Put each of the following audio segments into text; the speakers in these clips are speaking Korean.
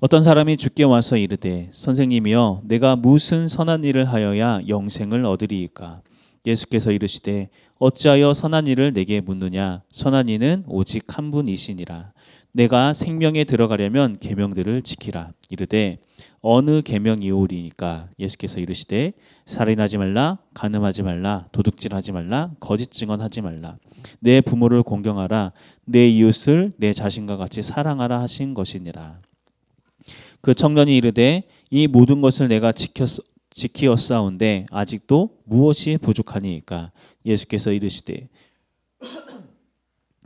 어떤 사람이 주께 와서 이르되 선생님이여 내가 무슨 선한 일을 하여야 영생을 얻으리이까. 예수께서 이르시되 어찌하여 선한 일을 내게 묻느냐. 선한 이는 오직 한 분이시니라. 내가 생명에 들어가려면 계명들을 지키라. 이르되 어느 계명이오리니까. 예수께서 이르시되 살인하지 말라, 간음하지 말라, 도둑질하지 말라, 거짓 증언하지 말라, 내 부모를 공경하라, 내 이웃을 내 자신과 같이 사랑하라 하신 것이니라. 그 청년이 이르되 이 모든 것을 내가 지키었사온데 아직도 무엇이 부족하니이까. 예수께서 이르시되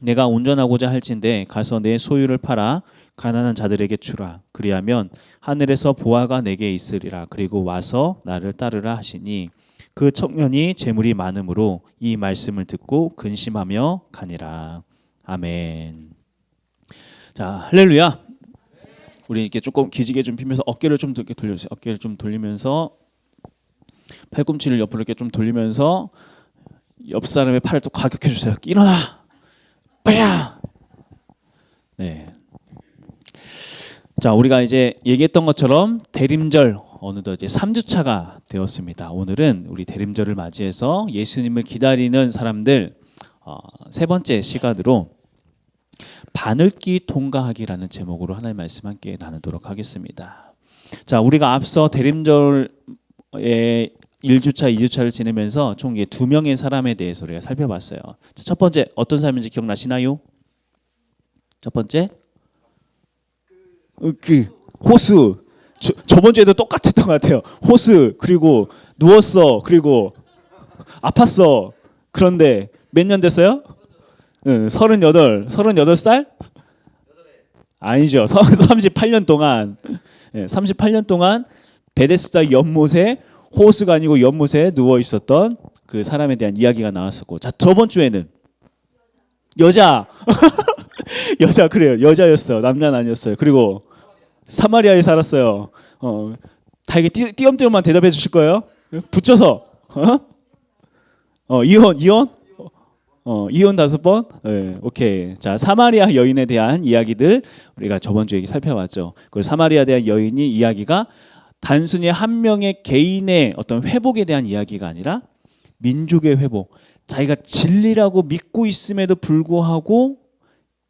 내가 온전하고자 할진대 가서 내 소유를 팔아 가난한 자들에게 주라. 그리하면 하늘에서 보화가 내게 있으리라. 그리고 와서 나를 따르라 하시니 그 청년이 재물이 많음으로 이 말씀을 듣고 근심하며 가니라. 아멘. 자, 할렐루야. 우리 이렇게 조금 기지개 좀 피면서 어깨를 좀 이렇게 돌려주세요. 어깨를 좀 돌리면서 팔꿈치를 옆으로 이렇게 좀 돌리면서 옆 사람의 팔을 또 가격해 주세요. 일어나, 빠야. 네. 자, 우리가 이제 얘기했던 것처럼 대림절 어느덧 이제 3주차가 되었습니다. 오늘은 우리 대림절을 맞이해서 예수님을 기다리는 사람들 세 번째 시간으로 바늘기 통과하기라는 제목으로 하나님의 말씀 함께 나누도록 하겠습니다. 자, 우리가 앞서 대림절의 1주차, 2주차를 지내면서 총 2명의 사람에 대해서 우리가 살펴봤어요. 자, 첫 번째 어떤 사람인지 기억나시나요? 첫 번째 호수. 저번 주에도 똑같았던 것 같아요. 호수, 그리고 누웠어, 그리고 아팠어. 그런데 몇 년 됐어요? 38살? 아니죠. 38년 동안 38년 동안 베데스다 연못에, 호수가 아니고 연못에 누워 있었던 그 사람에 대한 이야기가 나왔었고, 자, 저번 주에는 여자 여자, 그래요. 여자였어. 남자는 아니었어요. 그리고 사마리아에 살았어요. 다 이게 띄엄띄엄만 대답해 주실 거예요? 붙여서 이혼 5번. 네, 오케이. 자, 사마리아 여인에 대한 이야기들 우리가 저번 주에 살펴봤죠. 그 사마리아에 대한 여인이 이야기가 단순히 한 명의 개인의 어떤 회복에 대한 이야기가 아니라 민족의 회복. 자기가 진리라고 믿고 있음에도 불구하고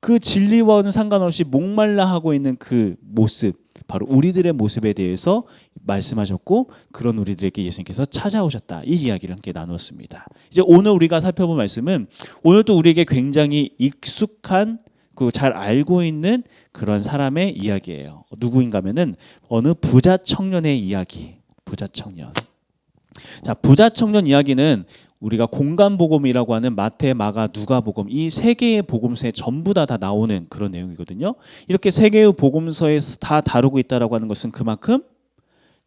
그 진리와는 상관없이 목말라 하고 있는 그 모습, 바로 우리들의 모습에 대해서 말씀하셨고, 그런 우리들에게 예수님께서 찾아오셨다. 이 이야기를 함께 나누었습니다. 이제 오늘 우리가 살펴본 말씀은 오늘도 우리에게 굉장히 익숙한, 그리고 잘 알고 있는 그런 사람의 이야기예요. 누구인가 하면은 어느 부자 청년의 이야기. 부자 청년. 자, 부자 청년 이야기는 우리가 공간 복음이라고 하는 마태, 마가, 누가 복음, 이 세 개의 복음서에 전부 다 나오는 그런 내용이거든요. 이렇게 세 개의 복음서에서 다 다루고 있다라고 하는 것은 그만큼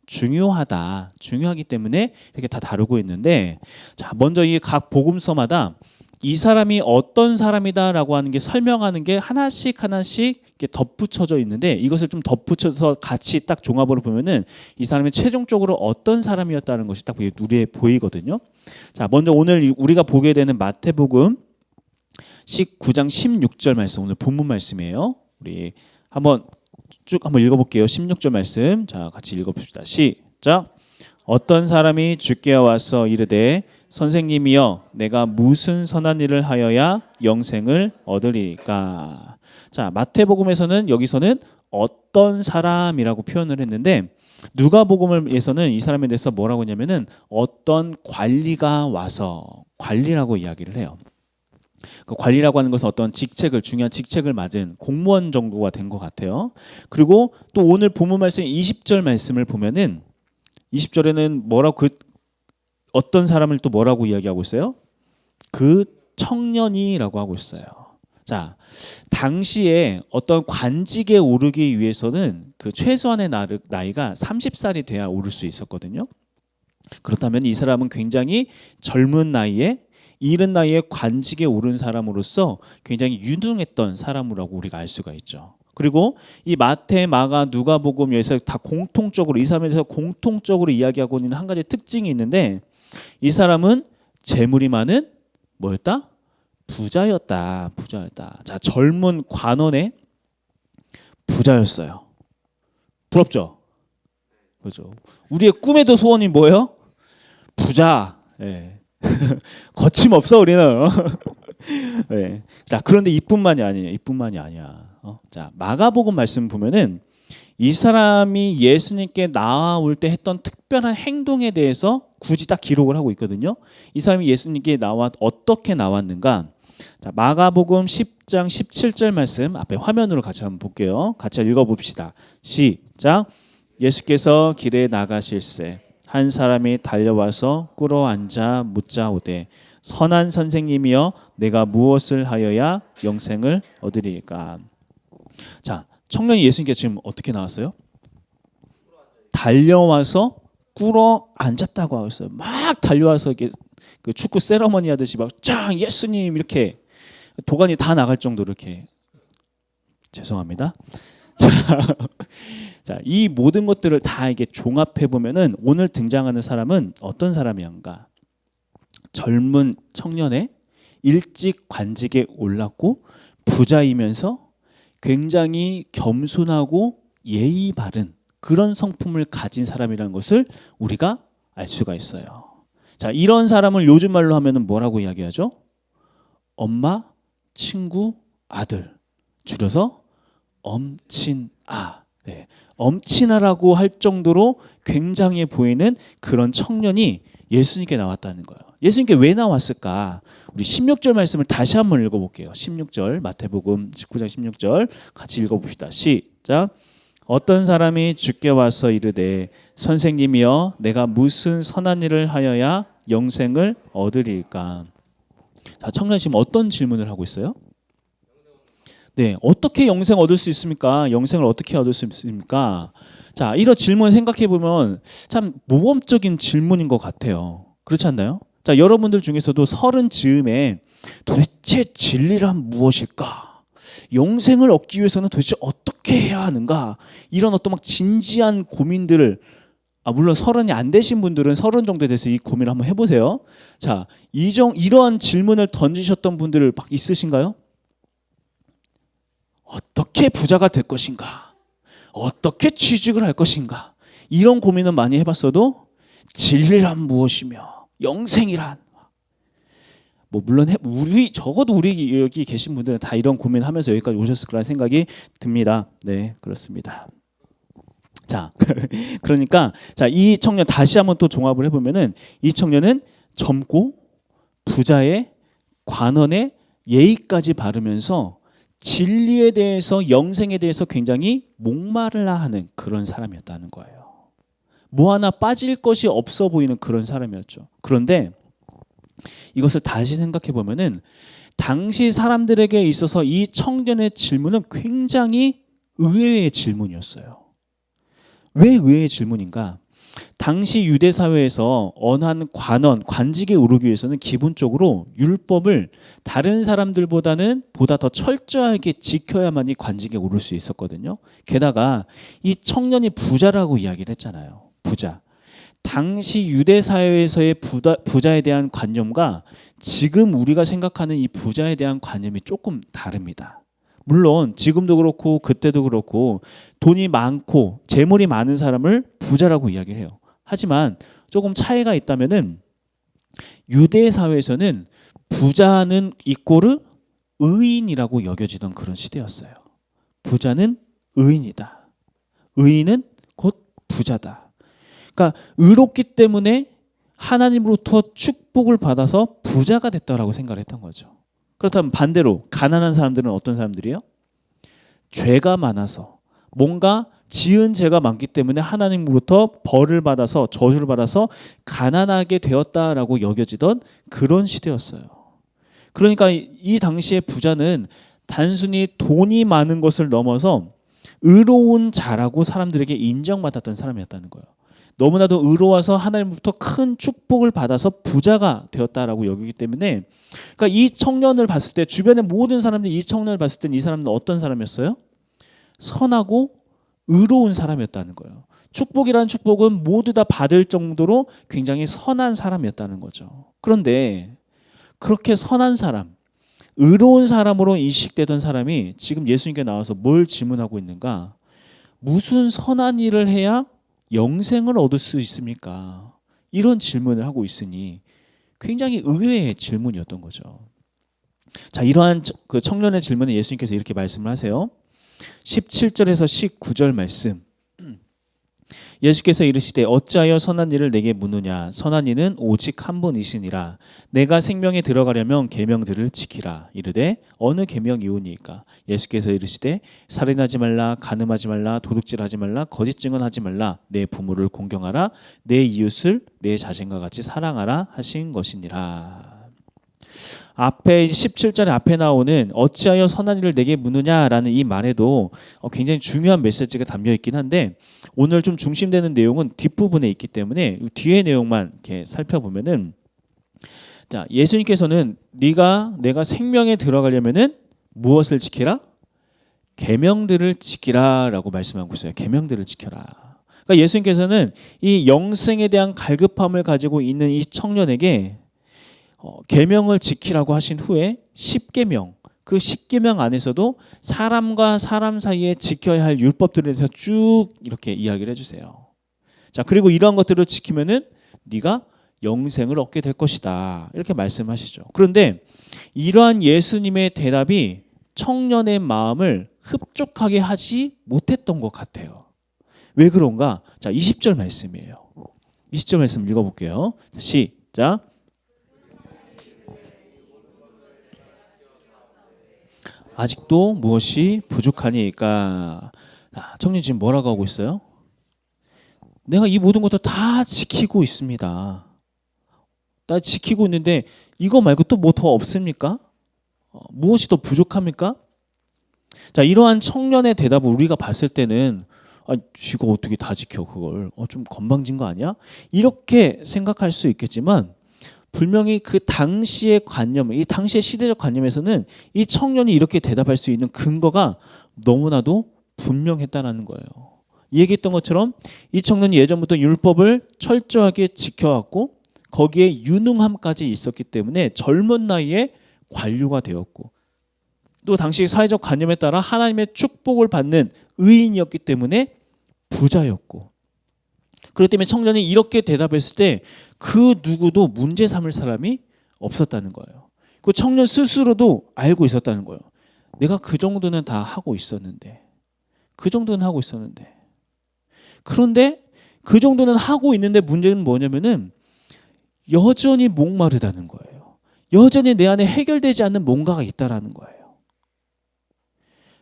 중요하기 때문에 이렇게 다 다루고 있는데, 자, 먼저 이 각 복음서마다 이 사람이 어떤 사람이다라고 하는 게 설명하는 게 하나씩 이렇게 덧붙여져 있는데, 이것을 좀 덧붙여서 같이 딱 종합으로 보면은 이 사람이 최종적으로 어떤 사람이었다는 것이 딱 눈에 보이거든요. 자, 먼저 오늘 우리가 보게 되는 마태복음 19장 16절 말씀, 오늘 본문 말씀이에요. 우리 한번 읽어볼게요. 16절 말씀. 자, 같이 읽어봅시다. 시작. 어떤 사람이 주께 와서 이르되 선생님이여 내가 무슨 선한 일을 하여야 영생을 얻으리까. 자, 마태복음에서는 여기서는 어떤 사람이라고 표현을 했는데, 누가복음에서는 이 사람에 대해서 뭐라고 했냐면은 어떤 관리가 와서, 관리라고 이야기를 해요. 그 관리라고 하는 것은 어떤 중요한 직책을 맡은 공무원 정도가 된 것 같아요. 그리고 또 오늘 본문 말씀 20절 말씀을 보면은 20절에는 뭐라고 어떤 사람을 또 뭐라고 이야기하고 있어요? 그 청년이라고 하고 있어요. 자, 당시에 어떤 관직에 오르기 위해서는 그 최소한의 나이가 30살이 돼야 오를 수 있었거든요. 그렇다면 이 사람은 굉장히 젊은 나이에, 이른 나이에 관직에 오른 사람으로서 굉장히 유능했던 사람이라고 우리가 알 수가 있죠. 그리고 이 마태, 마가, 누가복음에서 다 공통적으로 이 사람에 대해서 공통적으로 이야기하고 있는 한 가지 특징이 있는데, 이 사람은 재물이 많은 뭐였다? 부자였다. 자, 젊은 관원의 부자였어요. 부럽죠? 그렇죠. 우리의 꿈에도 소원이 뭐예요? 부자. 예. 거침없어 우리는. 예. 자, 그런데 이뿐만이 아니에요. 이뿐만이 아니야. 자, 마가복음 말씀 보면은 이 사람이 예수님께 나올 때 했던 특별한 행동에 대해서 굳이 딱 기록을 하고 있거든요. 이 사람이 예수님께 어떻게 나왔는가? 자, 마가복음 10장 17절 말씀 앞에 화면으로 같이 한번 볼게요. 같이 읽어봅시다. 시작. 예수께서 길에 나가실새 한 사람이 달려와서 꿇어 앉아 묻자오되 선한 선생님이여 내가 무엇을 하여야 영생을 얻으리까? 자, 청년이 예수님께 지금 어떻게 나왔어요? 달려와서 꿇어 앉았다고 하고 있어요. 막 달려와서 이렇게 그 축구 세러머니 하듯이 막 짱 예수님 이렇게 도가니 다 나갈 정도로 이렇게 죄송합니다. 자, 이 모든 것들을 다 이게 종합해 보면은 오늘 등장하는 사람은 어떤 사람이었는가? 젊은 청년에 일찍 관직에 올랐고 부자이면서 굉장히 겸손하고 예의 바른 그런 성품을 가진 사람이라는 것을 우리가 알 수가 있어요. 자, 이런 사람을 요즘 말로 하면은 뭐라고 이야기하죠? 엄마, 친구, 아들. 줄여서 엄친아. 네. 엄친아라고 할 정도로 굉장해 보이는 그런 청년이 예수님께 나왔다는 거예요. 예수님께 왜 나왔을까? 우리 16절 말씀을 다시 한번 읽어볼게요. 16절 마태복음 19장 16절 같이 읽어봅시다. 시작. 어떤 사람이 주께 와서 이르되 선생님이여 내가 무슨 선한 일을 하여야 영생을 얻으리까? 자, 청년 지금 어떤 질문을 하고 있어요? 네, 어떻게 영생 얻을 수 있습니까? 영생을 어떻게 얻을 수 있습니까? 자, 이런 질문 생각해 보면 참 모범적인 질문인 것 같아요. 그렇지 않나요? 자, 여러분들 중에서도 30 즈음에 도대체 진리란 무엇일까? 영생을 얻기 위해서는 도대체 어떻게 해야 하는가? 이런 어떤 막 진지한 고민들을 물론 30이 안 되신 분들은 30 정도에 대해서 이 고민을 한번 해보세요. 자, 이러한 질문을 던지셨던 분들 막 있으신가요? 어떻게 부자가 될 것인가? 어떻게 취직을 할 것인가? 이런 고민은 많이 해봤어도 진리란 무엇이며 영생이란 물론 적어도 우리 여기 계신 분들은 다 이런 고민하면서 여기까지 오셨을 거라는 생각이 듭니다. 네, 그렇습니다. 자, 그러니까 이 청년 다시 한번 또 종합을 해보면은 이 청년은 젊고 부자의 관원의 예의까지 바르면서 진리에 대해서 영생에 대해서 굉장히 목마르라 하는 그런 사람이었다는 거예요. 뭐 하나 빠질 것이 없어 보이는 그런 사람이었죠. 그런데 이것을 다시 생각해 보면은 당시 사람들에게 있어서 이 청년의 질문은 굉장히 의외의 질문이었어요. 왜 의외의 질문인가? 당시 유대 사회에서 어느 한 관직에 오르기 위해서는 기본적으로 율법을 다른 사람들보다는 보다 더 철저하게 지켜야만이 관직에 오를 수 있었거든요. 게다가 이 청년이 부자라고 이야기를 했잖아요. 부자. 당시 유대 사회에서의 부자에 대한 관념과 지금 우리가 생각하는 이 부자에 대한 관념이 조금 다릅니다. 물론 지금도 그렇고 그때도 그렇고 돈이 많고 재물이 많은 사람을 부자라고 이야기를 해요. 하지만 조금 차이가 있다면은 유대 사회에서는 부자는 이꼬르 의인이라고 여겨지던 그런 시대였어요. 부자는 의인이다. 의인은 곧 부자다. 그러니까 의롭기 때문에 하나님으로부터 축복을 받아서 부자가 됐다라고 생각을 했던 거죠. 그렇다면 반대로 가난한 사람들은 어떤 사람들이에요? 죄가 많아서 뭔가 지은 죄가 많기 때문에 하나님으로부터 벌을 받아서 저주를 받아서 가난하게 되었다라고 여겨지던 그런 시대였어요. 그러니까 이 당시의 부자는 단순히 돈이 많은 것을 넘어서 의로운 자라고 사람들에게 인정받았던 사람이었다는 거예요. 너무나도 의로워서 하나님부터 큰 축복을 받아서 부자가 되었다라고 여기기 때문에 그러니까 이 청년을 봤을 때 주변의 모든 사람들이 이 청년을 봤을 때 이 사람은 어떤 사람이었어요? 선하고 의로운 사람이었다는 거예요. 축복이라는 축복은 모두 다 받을 정도로 굉장히 선한 사람이었다는 거죠. 그런데 그렇게 선한 사람, 의로운 사람으로 인식되던 사람이 지금 예수님께 나와서 뭘 질문하고 있는가? 무슨 선한 일을 해야 영생을 얻을 수 있습니까? 이런 질문을 하고 있으니 굉장히 의외의 질문이었던 거죠. 자, 이러한 그 청년의 질문에 예수님께서 이렇게 말씀을 하세요. 17절에서 19절 말씀. 예수께서 이르시되 어찌하여 선한 일을 내게 묻느냐 선한 이는 오직 한 분이시니라. 내가 생명에 들어가려면 계명들을 지키라. 이르되 어느 계명이오니까? 예수께서 이르시되 살인하지 말라, 간음하지 말라, 도둑질하지 말라, 거짓 증언하지 말라, 내 부모를 공경하라, 내 이웃을 내 자신과 같이 사랑하라 하신 것이니라. 앞에 17절에 앞에 나오는 어찌하여 선한 일을 내게 묻느냐라는 이 말에도 굉장히 중요한 메시지가 담겨 있긴 한데 오늘 좀 중심되는 내용은 뒷부분에 있기 때문에 뒤의 내용만 이렇게 살펴보면은 자, 예수님께서는 내가 생명에 들어가려면은 무엇을 지키라? 계명들을 지키라라고 말씀하고 있어요. 계명들을 지켜라. 그러니까 예수님께서는 이 영생에 대한 갈급함을 가지고 있는 이 청년에게 계명을 지키라고 하신 후에 10계명, 그 10계명 안에서도 사람과 사람 사이에 지켜야 할 율법들에 대해서 쭉 이렇게 이야기를 해주세요. 자, 그리고 이러한 것들을 지키면은 네가 영생을 얻게 될 것이다. 이렇게 말씀하시죠. 그런데 이러한 예수님의 대답이 청년의 마음을 흡족하게 하지 못했던 것 같아요. 왜 그런가? 자, 20절 말씀이에요. 20절 말씀 읽어볼게요. 시작. 아직도 무엇이 부족하니까. 청년 지금 뭐라고 하고 있어요? 내가 이 모든 것들 다 지키고 있습니다. 다 지키고 있는데 이거 말고 또 뭐 더 없습니까? 무엇이 더 부족합니까? 자, 이러한 청년의 대답을 우리가 봤을 때는 이거 어떻게 다 지켜 그걸? 좀 건방진 거 아니야? 이렇게 생각할 수 있겠지만 분명히 그 당시의 관념, 이 당시의 시대적 관념에서는 이 청년이 이렇게 대답할 수 있는 근거가 너무나도 분명했다는 거예요. 얘기했던 것처럼 이 청년이 예전부터 율법을 철저하게 지켜왔고 거기에 유능함까지 있었기 때문에 젊은 나이에 관료가 되었고 또 당시 사회적 관념에 따라 하나님의 축복을 받는 의인이었기 때문에 부자였고 그렇기 때문에 청년이 이렇게 대답했을 때 그 누구도 문제 삼을 사람이 없었다는 거예요. 그 청년 스스로도 알고 있었다는 거예요. 내가 그 정도는 다 하고 있었는데 그 정도는 하고 있었는데 그런데 그 정도는 하고 있는데 문제는 뭐냐면은 여전히 목마르다는 거예요. 여전히 내 안에 해결되지 않는 뭔가가 있다라는 거예요.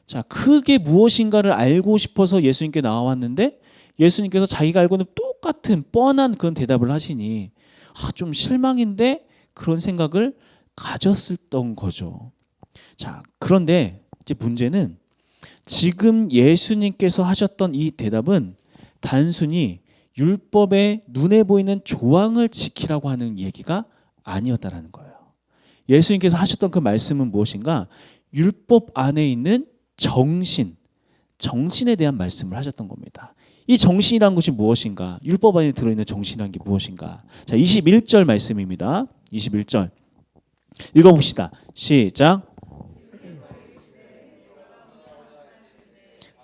자, 그게 무엇인가를 알고 싶어서 예수님께 나왔는데 예수님께서 자기가 알고 있는 똑같은 뻔한 그런 대답을 하시니 좀 실망인데 그런 생각을 가졌었던 거죠. 자, 그런데 이제 문제는 지금 예수님께서 하셨던 이 대답은 단순히 율법의 눈에 보이는 조항을 지키라고 하는 얘기가 아니었다라는 거예요. 예수님께서 하셨던 그 말씀은 무엇인가? 율법 안에 있는 정신에 대한 말씀을 하셨던 겁니다. 이 정신이란 것이 무엇인가? 율법 안에 들어있는 정신이란 게 무엇인가? 자, 21절 말씀입니다. 21절 읽어봅시다. 시작.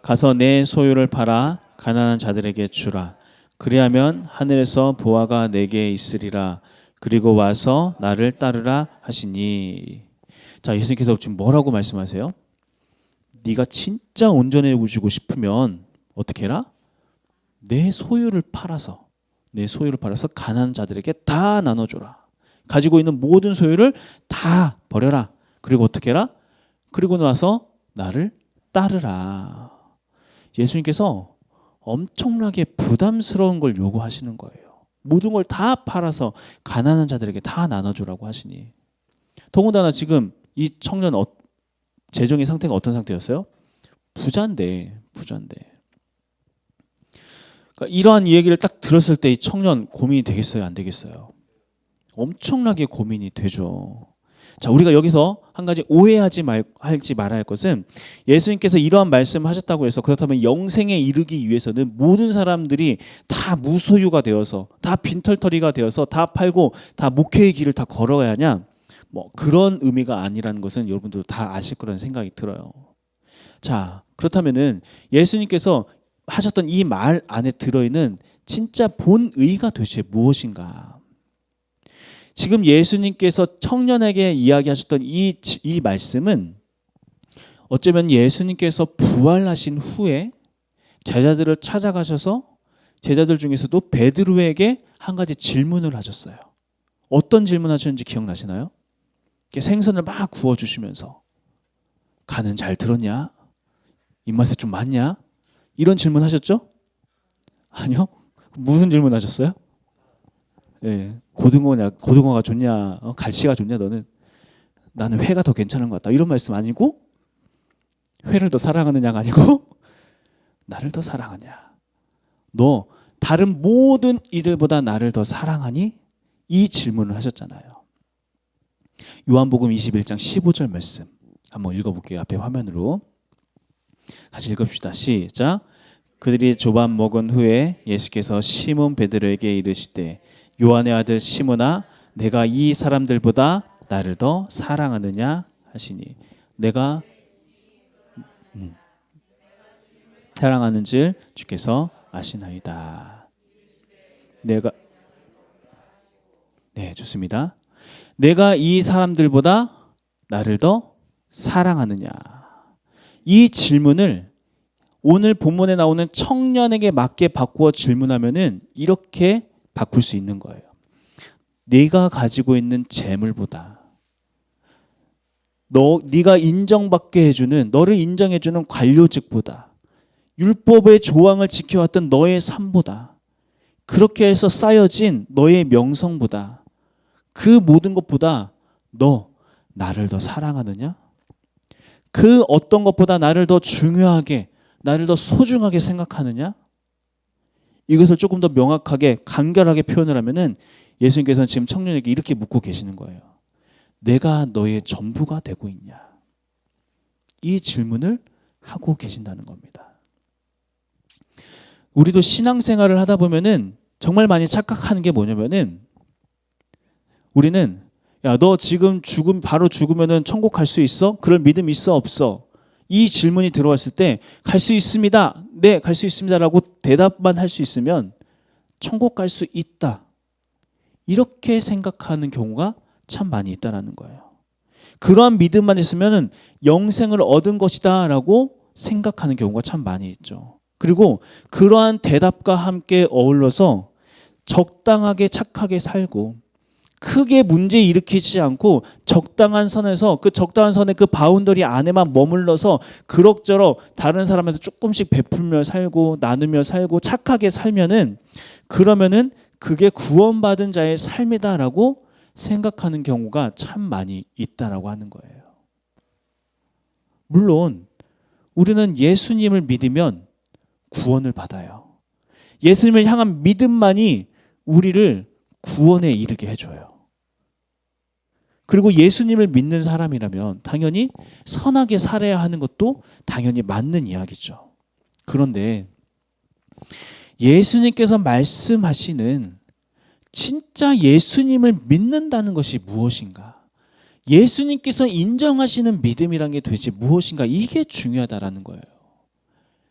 가서 내 소유를 팔아 가난한 자들에게 주라. 그리하면 하늘에서 보화가 내게 있으리라. 그리고 와서 나를 따르라 하시니. 자, 예수님께서 지금 뭐라고 말씀하세요? 네가 진짜 온전해지고 싶으면 어떻게 해라? 내 소유를 팔아서 가난한 자들에게 다 나눠줘라. 가지고 있는 모든 소유를 다 버려라. 그리고 어떻게 해라? 그리고 나서 나를 따르라. 예수님께서 엄청나게 부담스러운 걸 요구하시는 거예요. 모든 걸 다 팔아서 가난한 자들에게 다 나눠주라고 하시니. 더군다나 지금 이 청년 재정의 상태가 어떤 상태였어요? 부자인데. 그러니까 이러한 이야기를 딱 들었을 때 이 청년 고민이 되겠어요? 안 되겠어요? 엄청나게 고민이 되죠. 자, 우리가 여기서 한 가지 오해하지 말아야 할 것은 예수님께서 이러한 말씀을 하셨다고 해서 그렇다면 영생에 이르기 위해서는 모든 사람들이 다 무소유가 되어서 다 빈털터리가 되어서 다 팔고 다 목회의 길을 다 걸어야 하냐? 뭐 그런 의미가 아니라는 것은 여러분들 다 아실 거라는 생각이 들어요. 자, 그렇다면은 예수님께서 하셨던 이 말 안에 들어있는 진짜 본의가 도대체 무엇인가? 지금 예수님께서 청년에게 이야기하셨던 이 말씀은 어쩌면 예수님께서 부활하신 후에 제자들을 찾아가셔서 제자들 중에서도 베드로에게 한 가지 질문을 하셨어요. 어떤 질문 하셨는지 기억나시나요? 생선을 막 구워주시면서 간은 잘 들었냐? 입맛에 좀 맞냐? 이런 질문 하셨죠? 아니요. 무슨 질문 하셨어요? 예, 고등어가 좋냐? 갈치가 좋냐? 나는 회가 더 괜찮은 것 같다. 이런 말씀 아니고 회를 더 사랑하느냐가 아니고 나를 더 사랑하냐? 너 다른 모든 이들보다 나를 더 사랑하니? 이 질문을 하셨잖아요. 요한복음 21장 15절 말씀 한번 읽어볼게요. 앞에 화면으로 같이 읽읍시다. 시작. 그들이 조반 먹은 후에 예수께서 시몬 베드로에게 이르시되 요한의 아들 시몬아 내가 이 사람들보다 나를 더 사랑하느냐 하시니 내가 사랑하는 줄 주께서 아시나이다. 네, 좋습니다. 내가 이 사람들보다 나를 더 사랑하느냐. 이 질문을 오늘 본문에 나오는 청년에게 맞게 바꾸어 질문하면은 이렇게 바꿀 수 있는 거예요. 네가 가지고 있는 재물보다 네가 인정받게 해주는 너를 인정해주는 관료직보다 율법의 조항을 지켜왔던 너의 삶보다 그렇게 해서 쌓여진 너의 명성보다 그 모든 것보다 너 나를 더 사랑하느냐? 그 어떤 것보다 나를 더 중요하게 나를 더 소중하게 생각하느냐? 이것을 조금 더 명확하게 간결하게 표현을 하면은 예수님께서는 지금 청년에게 이렇게 묻고 계시는 거예요. 내가 너의 전부가 되고 있냐? 이 질문을 하고 계신다는 겁니다. 우리도 신앙생활을 하다 보면은 정말 많이 착각하는 게 뭐냐면은 우리는 야, 너 지금 바로 죽으면은 천국 갈 수 있어? 그럴 믿음 있어? 없어? 이 질문이 들어왔을 때 갈 수 있습니다. 네, 갈 수 있습니다라고 대답만 할 수 있으면 천국 갈 수 있다. 이렇게 생각하는 경우가 참 많이 있다라는 거예요. 그러한 믿음만 있으면은 영생을 얻은 것이다라고 생각하는 경우가 참 많이 있죠. 그리고 그러한 대답과 함께 어울러서 적당하게 착하게 살고 크게 문제 일으키지 않고 적당한 선에서 그 적당한 선의 그 바운더리 안에만 머물러서 그럭저럭 다른 사람한테 조금씩 베풀며 살고 나누며 살고 착하게 살면은 그러면은 그게 구원받은 자의 삶이다라고 생각하는 경우가 참 많이 있다라고 하는 거예요. 물론 우리는 예수님을 믿으면 구원을 받아요. 예수님을 향한 믿음만이 우리를 구원에 이르게 해줘요. 그리고 예수님을 믿는 사람이라면 당연히 선하게 살아야 하는 것도 당연히 맞는 이야기죠. 그런데 예수님께서 말씀하시는 진짜 예수님을 믿는다는 것이 무엇인가? 예수님께서 인정하시는 믿음이란 게 도대체 무엇인가? 이게 중요하다라는 거예요.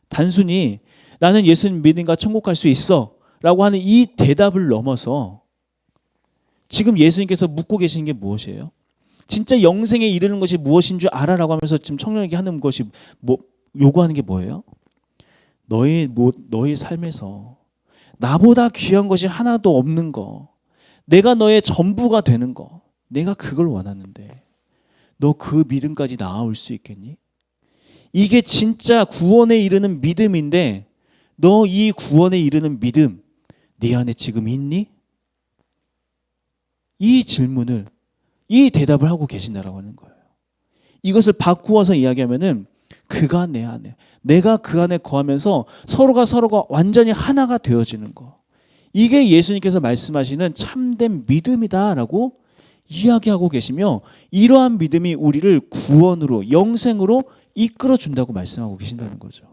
단순히 나는 예수님 믿으니까 천국 갈 수 있어 라고 하는 이 대답을 넘어서 지금 예수님께서 묻고 계시는 게 무엇이에요? 진짜 영생에 이르는 것이 무엇인 줄 알아라고 하면서 지금 청년에게 하는 것이 요구하는 게 뭐예요? 너의 삶에서 나보다 귀한 것이 하나도 없는 거, 내가 너의 전부가 되는 거, 내가 그걸 원하는데 너 그 믿음까지 나아올 수 있겠니? 이게 진짜 구원에 이르는 믿음인데 너 이 구원에 이르는 믿음 네 안에 지금 있니? 이 질문을 이 대답을 하고 계신다라고 하는 거예요. 이것을 바꾸어서 이야기하면은 그가 내 안에 내가 그 안에 거하면서 서로가 완전히 하나가 되어지는 거. 이게 예수님께서 말씀하시는 참된 믿음이다라고 이야기하고 계시며 이러한 믿음이 우리를 구원으로 영생으로 이끌어 준다고 말씀하고 계신다는 거죠.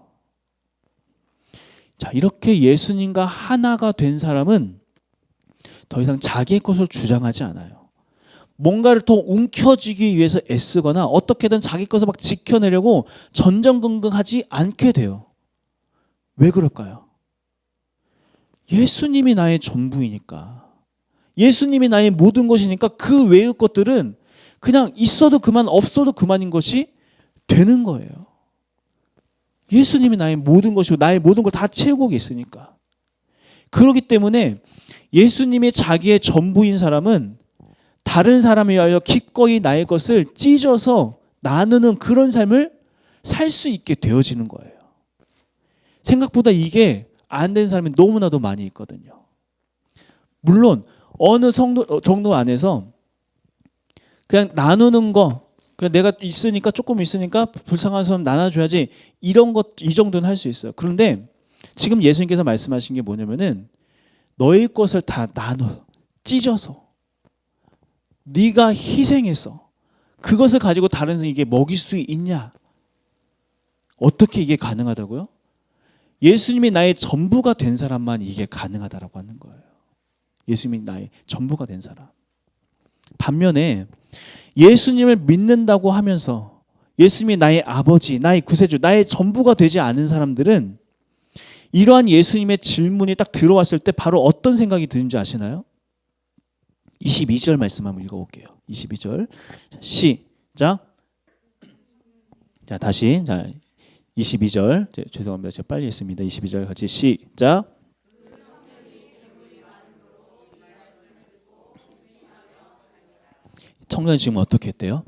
자, 이렇게 예수님과 하나가 된 사람은 더 이상 자기의 것을 주장하지 않아요. 뭔가를 더 움켜쥐기 위해서 애쓰거나 어떻게든 자기 것을 막 지켜내려고 전전긍긍하지 않게 돼요. 왜 그럴까요? 예수님이 나의 전부이니까. 예수님이 나의 모든 것이니까 그 외의 것들은 그냥 있어도 그만 없어도 그만인 것이 되는 거예요. 예수님이 나의 모든 것이고 나의 모든 걸 다 채우고 계시니까. 그렇기 때문에 예수님이 자기의 전부인 사람은 다른 사람에 의하여 기꺼이 나의 것을 찢어서 나누는 그런 삶을 살 수 있게 되어지는 거예요. 생각보다 이게 안 된 사람이 너무나도 많이 있거든요. 물론 어느 정도 안에서 그냥 나누는 거, 그냥 내가 있으니까 조금 있으니까 불쌍한 사람 나눠줘야지 이런 것, 이 정도는 할 수 있어요. 그런데 지금 예수님께서 말씀하신 게 뭐냐면은 너의 것을 다 나눠 찢어서 네가 희생해서 그것을 가지고 다른 사람에게 먹일 수 있냐? 어떻게 이게 가능하다고요? 예수님이 나의 전부가 된 사람만 이게 가능하다라고 하는 거예요. 예수님이 나의 전부가 된 사람. 반면에 예수님을 믿는다고 하면서 예수님이 나의 아버지, 나의 구세주, 나의 전부가 되지 않은 사람들은 이러한 예수님의 질문이 딱 들어왔을 때 바로 어떤 생각이 드는지 아시나요? 22절 말씀 한번 읽어볼게요. 22절 시작. 자 다시 22절 죄송합니다. 제가 빨리 했습니다. 22절 같이 시작. 청년이 지금 어떻게 했대요?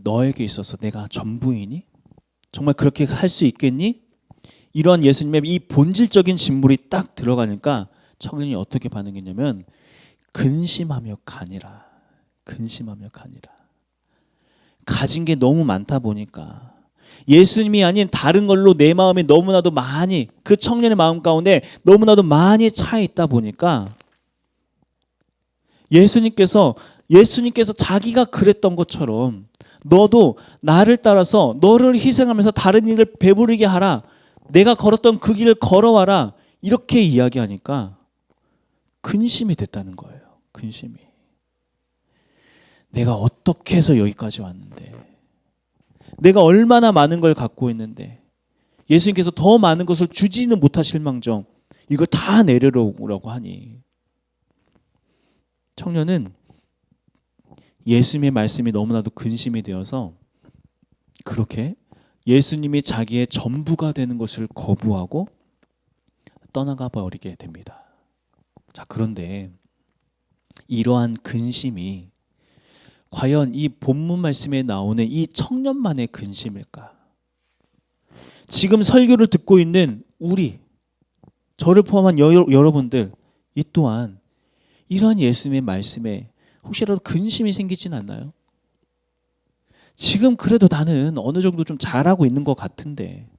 너에게 있어서 내가 전부이니? 정말 그렇게 할 수 있겠니? 이러한 예수님의 이 본질적인 진물이 딱 들어가니까 청년이 어떻게 반응했냐면 근심하며 가니라. 근심하며 가니라. 가진 게 너무 많다 보니까 예수님이 아닌 다른 걸로 내 마음이 너무나도 많이 그 청년의 마음 가운데 너무나도 많이 차 있다 보니까 예수님께서 자기가 그랬던 것처럼 너도 나를 따라서 너를 희생하면서 다른 일을 배부르게 하라. 내가 걸었던 그 길을 걸어와라. 이렇게 이야기하니까 근심이 됐다는 거예요. 근심이. 내가 어떻게 해서 여기까지 왔는데 내가 얼마나 많은 걸 갖고 있는데 예수님께서 더 많은 것을 주지는 못하실 망정 이걸 다 내려오라고 하니 청년은 예수님의 말씀이 너무나도 근심이 되어서 그렇게 예수님이 자기의 전부가 되는 것을 거부하고 떠나가 버리게 됩니다. 자, 그런데 이러한 근심이 과연 이 본문 말씀에 나오는 이 청년만의 근심일까? 지금 설교를 듣고 있는 우리, 저를 포함한 여러분들 이 또한 이러한 예수님의 말씀에 혹시라도 근심이 생기진 않나요? 지금 그래도 나는 어느 정도 좀 잘하고 있는 것 같은데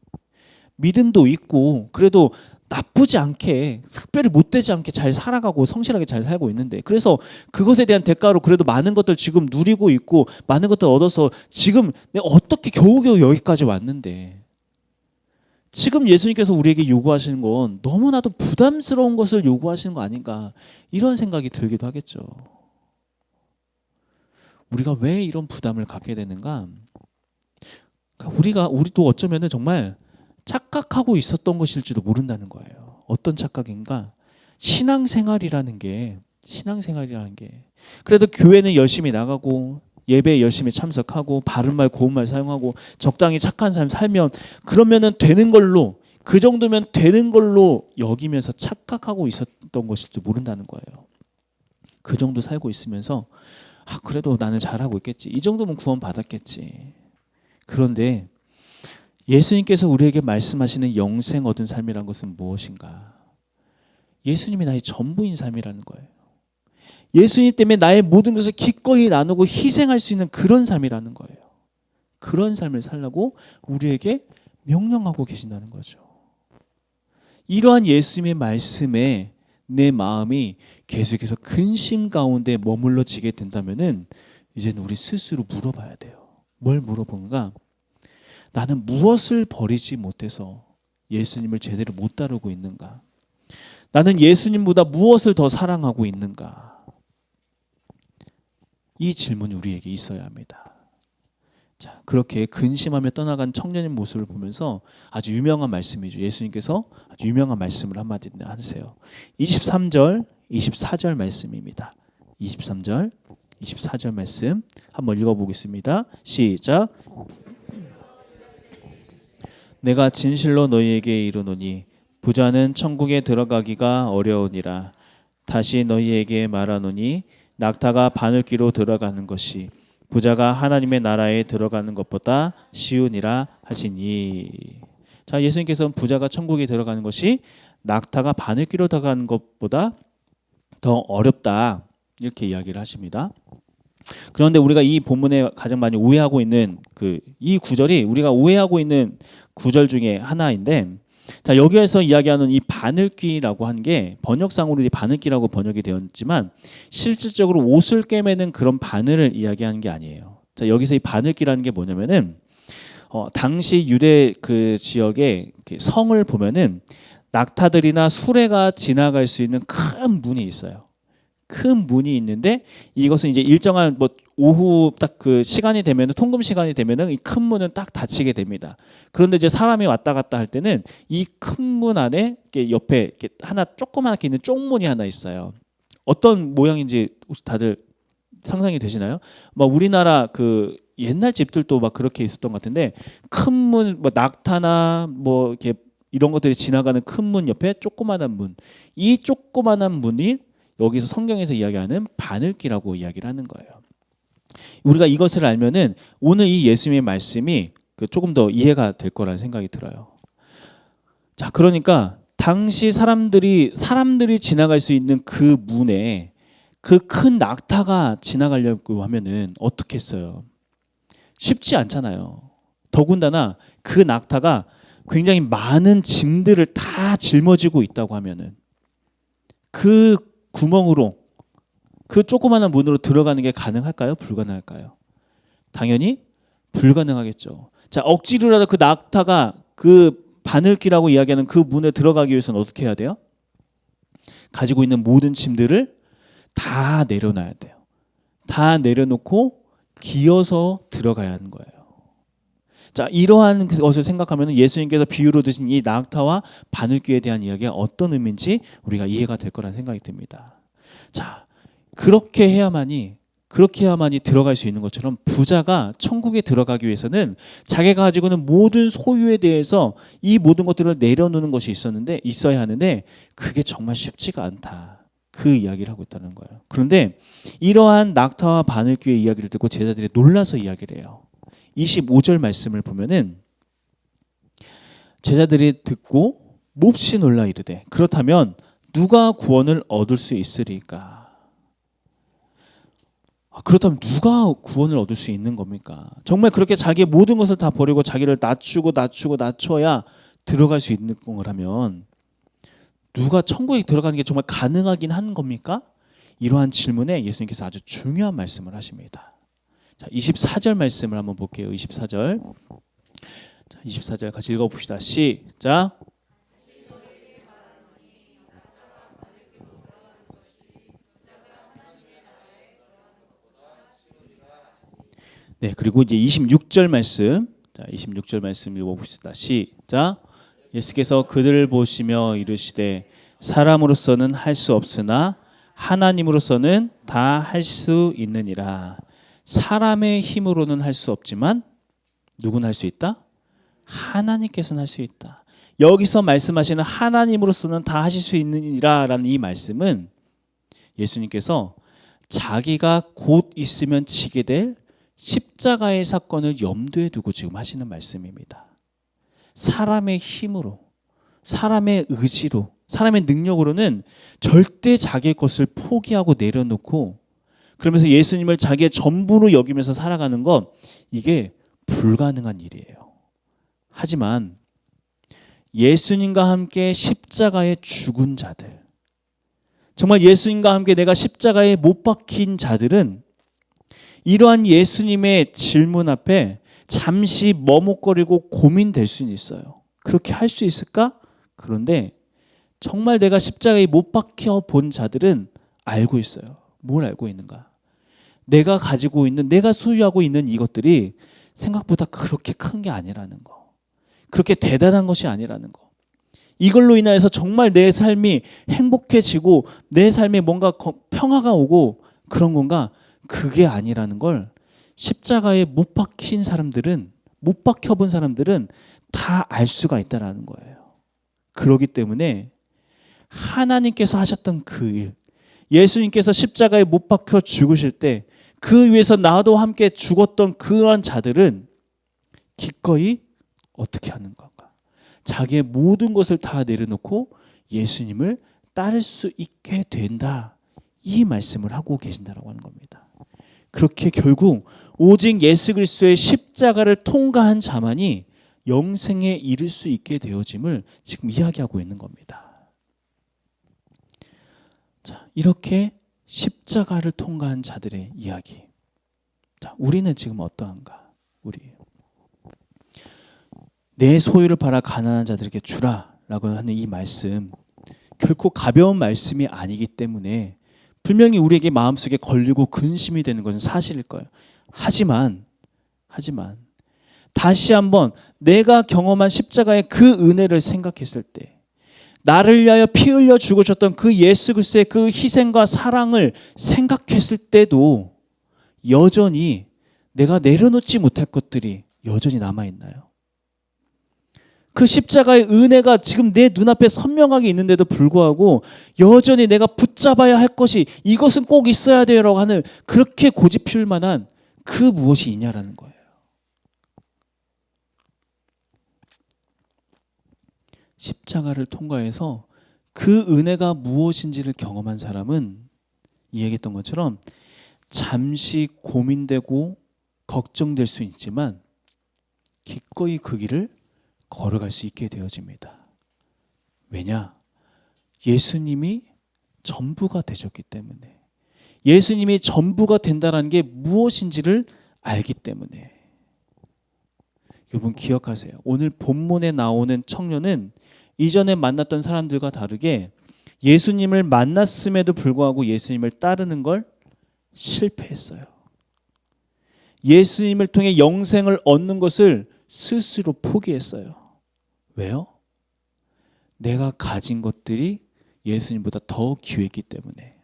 믿음도 있고 그래도 나쁘지 않게 특별히 못되지 않게 잘 살아가고 성실하게 잘 살고 있는데 그래서 그것에 대한 대가로 그래도 많은 것들 지금 누리고 있고 많은 것들 얻어서 지금 내가 어떻게 겨우겨우 여기까지 왔는데 지금 예수님께서 우리에게 요구하시는 건 너무나도 부담스러운 것을 요구하시는 거 아닌가 이런 생각이 들기도 하겠죠. 우리가 왜 이런 부담을 갖게 되는가? 우리도 어쩌면은 정말 착각하고 있었던 것일지도 모른다는 거예요. 어떤 착각인가? 신앙생활이라는 게 그래도 교회는 열심히 나가고 예배에 열심히 참석하고 바른 말 고운 말 사용하고 적당히 착한 삶 살면 그러면은 되는 걸로 그 정도면 되는 걸로 여기면서 착각하고 있었던 것일지도 모른다는 거예요. 그 정도 살고 있으면서 그래도 나는 잘하고 있겠지. 이 정도면 구원 받았겠지. 그런데 예수님께서 우리에게 말씀하시는 영생 얻은 삶이란 것은 무엇인가? 예수님이 나의 전부인 삶이라는 거예요. 예수님 때문에 나의 모든 것을 기꺼이 나누고 희생할 수 있는 그런 삶이라는 거예요. 그런 삶을 살라고 우리에게 명령하고 계신다는 거죠. 이러한 예수님의 말씀에 내 마음이 계속해서 근심 가운데 머물러지게 된다면은 이제는 우리 스스로 물어봐야 돼요. 뭘 물어보는가? 나는 무엇을 버리지 못해서 예수님을 제대로 못 따르고 있는가? 나는 예수님보다 무엇을 더 사랑하고 있는가? 이 질문이 우리에게 있어야 합니다. 자, 그렇게 근심하며 떠나간 청년의 모습을 보면서 아주 유명한 말씀이죠. 예수님께서 아주 유명한 말씀을 한마디 하세요. 23절, 24절 말씀입니다. 23절, 24절 말씀 한번 읽어보겠습니다. 시작. 내가 진실로 너희에게 이르노니 부자는 천국에 들어가기가 어려우니라. 다시 너희에게 말하노니 낙타가 바늘귀로 들어가는 것이 부자가 하나님의 나라에 들어가는 것보다 쉬우니라 하시니. 자, 예수님께서는 부자가 천국에 들어가는 것이 낙타가 바늘귀로 들어가는 것보다 더 어렵다 이렇게 이야기를 하십니다. 그런데 우리가 이 본문에 가장 많이 오해하고 있는 이 구절이 우리가 오해하고 있는 구절 중에 하나인데, 자, 여기에서 이야기하는 이 바늘귀라고 한 게 번역상으로 이 바늘귀라고 번역이 되었지만 실질적으로 옷을 꿰매는 그런 바늘을 이야기하는 게 아니에요. 자, 여기서 이 바늘귀라는 게 뭐냐면은 당시 유대 그 지역의 성을 보면은 낙타들이나 수레가 지나갈 수 있는 큰 문이 있어요. 큰 문이 있는데 이것은 이제 일정한 오후 딱 그 시간이 되면 통금 시간이 되면은 이 큰 문은 딱 닫히게 됩니다. 그런데 이제 사람이 왔다 갔다 할 때는 이 큰 문 안에 이렇게 옆에 이렇게 하나 조그맣게 있는 쪽문이 하나 있어요. 어떤 모양인지 혹시 다들 상상이 되시나요? 막 우리나라 그 옛날 집들도 막 그렇게 있었던 것 같은데 큰 문, 낙타나 이렇게 이런 것들이 지나가는 큰 문 옆에 조그만한 문, 이 조그만한 문이 여기서 성경에서 이야기하는 바늘귀라고 이야기를 하는 거예요. 우리가 이것을 알면은 오늘 이 예수님의 말씀이 조금 더 이해가 될 거라는 생각이 들어요. 자, 그러니까 당시 사람들이 지나갈 수 있는 그 문에 그 큰 낙타가 지나가려고 하면은 어떻게 했어요? 쉽지 않잖아요. 더군다나 그 낙타가 굉장히 많은 짐들을 다 짊어지고 있다고 하면은 그 구멍으로 그 조그마한 문으로 들어가는 게 가능할까요? 불가능할까요? 당연히 불가능하겠죠. 자, 억지로라도 그 낙타가 그 바늘귀라고 이야기하는 그 문에 들어가기 위해서는 어떻게 해야 돼요? 가지고 있는 모든 짐들을 다 내려놔야 돼요. 다 내려놓고 기어서 들어가야 하는 거예요. 자, 이러한 것을 생각하면 예수님께서 비유로 드신 이 낙타와 바늘귀에 대한 이야기가 어떤 의미인지 우리가 이해가 될 거라는 생각이 듭니다. 자, 그렇게 해야만이 들어갈 수 있는 것처럼 부자가 천국에 들어가기 위해서는 자기가 가지고 있는 모든 소유에 대해서 이 모든 것들을 내려놓는 것이 있어야 하는데 그게 정말 쉽지가 않다. 그 이야기를 하고 있다는 거예요. 그런데 이러한 낙타와 바늘귀의 이야기를 듣고 제자들이 놀라서 이야기를 해요. 25절 말씀을 보면은 제자들이 듣고 몹시 놀라 이르되 그렇다면 누가 구원을 얻을 수 있으리까? 그렇다면 누가 구원을 얻을 수 있는 겁니까? 정말 그렇게 자기의 모든 것을 다 버리고 자기를 낮춰야 들어갈 수 있는 거라면 누가 천국에 들어가는 게 정말 가능하긴 한 겁니까? 이러한 질문에 예수님께서 아주 중요한 말씀을 하십니다. 자, 24절 말씀을 한번 볼게요. 24절. 자, 24절 같이 읽어봅시다. 시작. 네, 그리고 이제 26절 말씀. 자, 26절 말씀 읽어봅시다. 시작. 예수께서 그들을 보시며 이르시되 사람으로서는 할 수 없으나 하나님으로서는 다 할 수 있느니라. 사람의 힘으로는 할 수 없지만 누구는 할 수 있다? 하나님께서는 할 수 있다. 여기서 말씀하시는 하나님으로서는 다 하실 수 있느니라라는 이 말씀은 예수님께서 자기가 곧 있으면 지게 될 십자가의 사건을 염두에 두고 지금 하시는 말씀입니다. 사람의 힘으로, 사람의 의지로, 사람의 능력으로는 절대 자기의 것을 포기하고 내려놓고 그러면서 예수님을 자기의 전부로 여기면서 살아가는 것, 이게 불가능한 일이에요. 하지만 예수님과 함께 십자가에 죽은 자들, 정말 예수님과 함께 내가 십자가에 못 박힌 자들은 이러한 예수님의 질문 앞에 잠시 머뭇거리고 고민될 수는 있어요. 그렇게 할 수 있을까? 그런데 정말 내가 십자가에 못 박혀 본 자들은 알고 있어요. 뭘 알고 있는가? 내가 가지고 있는, 내가 소유하고 있는 이것들이 생각보다 그렇게 큰 게 아니라는 거. 그렇게 대단한 것이 아니라는 거. 이걸로 인하여서 정말 내 삶이 행복해지고 내 삶에 뭔가 평화가 오고 그런 건가? 그게 아니라는 걸 십자가에 못 박힌 사람들은, 못 박혀본 사람들은 다 알 수가 있다라는 거예요. 그렇기 때문에 하나님께서 하셨던 그 일, 예수님께서 십자가에 못 박혀 죽으실 때 그 위에서 나도 함께 죽었던 그런 자들은 기꺼이 어떻게 하는 건가? 자기의 모든 것을 다 내려놓고 예수님을 따를 수 있게 된다. 이 말씀을 하고 계신다라고 하는 겁니다. 그렇게 결국 오직 예수 그리스도의 십자가를 통과한 자만이 영생에 이를 수 있게 되어짐을 지금 이야기하고 있는 겁니다. 자, 이렇게 십자가를 통과한 자들의 이야기. 자, 우리는 지금 어떠한가? 내 소유를 팔아 가난한 자들에게 주라라고 하는 이 말씀, 결코 가벼운 말씀이 아니기 때문에 분명히 우리에게 마음속에 걸리고 근심이 되는 것은 사실일 거예요. 하지만 다시 한번 내가 경험한 십자가의 그 은혜를 생각했을 때, 나를 위하여 피 흘려 죽으셨던 그 예수 그리스도의 그 희생과 사랑을 생각했을 때도 여전히 내가 내려놓지 못할 것들이 여전히 남아있나요? 그 십자가의 은혜가 지금 내 눈앞에 선명하게 있는데도 불구하고 여전히 내가 붙잡아야 할 것이, 이것은 꼭 있어야 돼요라고 하는, 그렇게 고집 피울 만한 그 무엇이 있냐라는 거예요. 십자가를 통과해서 그 은혜가 무엇인지를 경험한 사람은 이야기했던 것처럼 잠시 고민되고 걱정될 수 있지만 기꺼이 그 길을 걸어갈 수 있게 되어집니다. 왜냐? 예수님이 전부가 되셨기 때문에, 예수님이 전부가 된다는 게 무엇인지를 알기 때문에. 여러분 기억하세요. 오늘 본문에 나오는 청년은 이전에 만났던 사람들과 다르게 예수님을 만났음에도 불구하고 예수님을 따르는 걸 실패했어요. 예수님을 통해 영생을 얻는 것을 스스로 포기했어요. 왜요? 내가 가진 것들이 예수님보다 더 귀했기 때문에.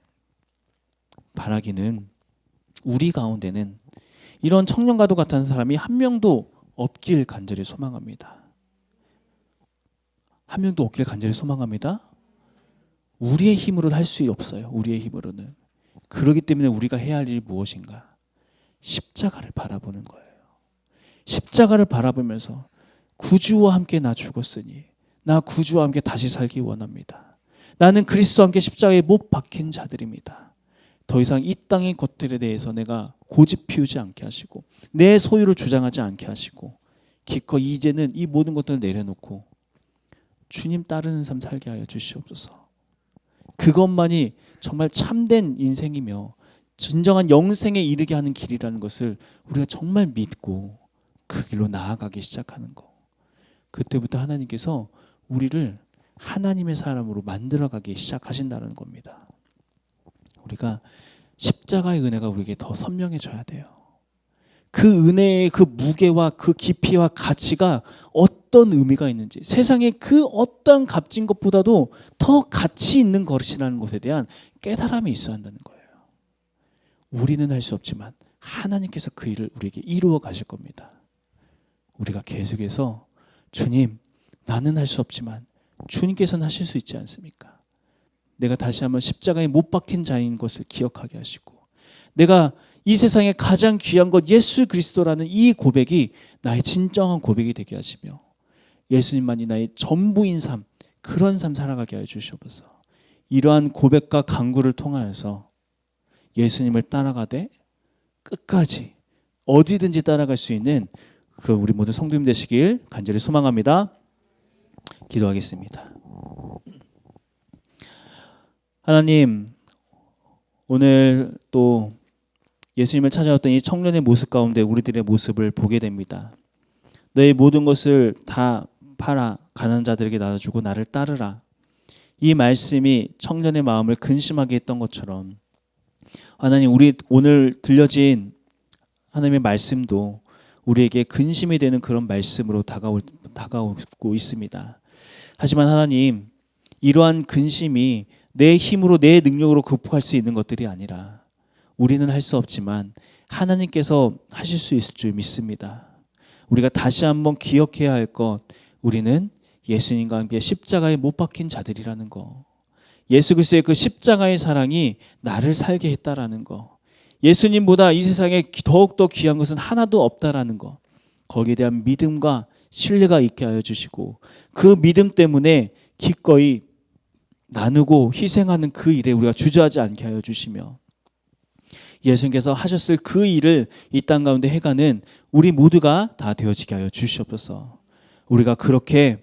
바라기는 우리 가운데는 이런 청년과도 같은 사람이 한 명도 없길 간절히 소망합니다. 한 명도 없길 간절히 소망합니다. 우리의 힘으로는 할 수 없어요. 우리의 힘으로는. 그렇기 때문에 우리가 해야 할 일이 무엇인가? 십자가를 바라보는 거예요. 십자가를 바라보면서 구주와 함께 나 죽었으니 나 구주와 함께 다시 살기 원합니다. 나는 그리스도와 함께 십자가에 못 박힌 자들입니다. 더 이상 이 땅의 것들에 대해서 내가 고집 피우지 않게 하시고 내 소유를 주장하지 않게 하시고 기꺼이 이제는 이 모든 것들을 내려놓고 주님 따르는 삶 살게 하여 주시옵소서. 그것만이 정말 참된 인생이며 진정한 영생에 이르게 하는 길이라는 것을 우리가 정말 믿고 그 길로 나아가기 시작하는 거. 그때부터 하나님께서 우리를 하나님의 사람으로 만들어가기 시작하신다는 겁니다. 우리가 십자가의 은혜가 우리에게 더 선명해져야 돼요. 그 은혜의 그 무게와 그 깊이와 가치가 어떤 의미가 있는지, 세상에 그 어떤 값진 것보다도 더 가치 있는 것이라는 것에 대한 깨달음이 있어야 한다는 거예요. 우리는 할 수 없지만 하나님께서 그 일을 우리에게 이루어 가실 겁니다. 우리가 계속해서 주님, 나는 할 수 없지만 주님께서는 하실 수 있지 않습니까? 내가 다시 한번 십자가에 못 박힌 자인 것을 기억하게 하시고, 내가 이 세상에 가장 귀한 것 예수 그리스도라는 이 고백이 나의 진정한 고백이 되게 하시며 예수님만이 나의 전부인 삶, 그런 삶 살아가게 하여 주시옵소서. 이러한 고백과 간구를 통하여서 예수님을 따라가되 끝까지 어디든지 따라갈 수 있는 그런 우리 모두 성도님 되시길 간절히 소망합니다. 기도하겠습니다. 하나님, 오늘 또 예수님을 찾아왔던 이 청년의 모습 가운데 우리들의 모습을 보게 됩니다. 너의 모든 것을 다 팔아 가난한 자들에게 나눠주고 나를 따르라. 이 말씀이 청년의 마음을 근심하게 했던 것처럼 하나님, 우리 오늘 들려진 하나님의 말씀도 우리에게 근심이 되는 그런 말씀으로 다가오고 있습니다. 하지만 하나님, 이러한 근심이 내 힘으로 내 능력으로 극복할 수 있는 것들이 아니라 우리는 할 수 없지만 하나님께서 하실 수 있을 줄 믿습니다. 우리가 다시 한번 기억해야 할 것, 우리는 예수님과 함께 십자가에 못 박힌 자들이라는 거. 예수 그리스도의 그 십자가의 사랑이 나를 살게 했다라는 거. 예수님보다 이 세상에 더욱더 귀한 것은 하나도 없다라는 거. 거기에 대한 믿음과 신뢰가 있게 하여 주시고 그 믿음 때문에 기꺼이 나누고 희생하는 그 일에 우리가 주저하지 않게 하여 주시며 예수님께서 하셨을 그 일을 이 땅 가운데 해가는 우리 모두가 다 되어지게 하여 주시옵소서. 우리가 그렇게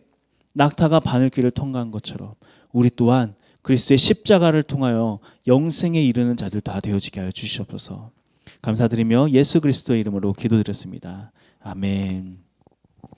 낙타가 바늘길을 통과한 것처럼 우리 또한 그리스도의 십자가를 통하여 영생에 이르는 자들 다 되어지게 하여 주시옵소서. 감사드리며 예수 그리스도의 이름으로 기도드렸습니다. 아멘.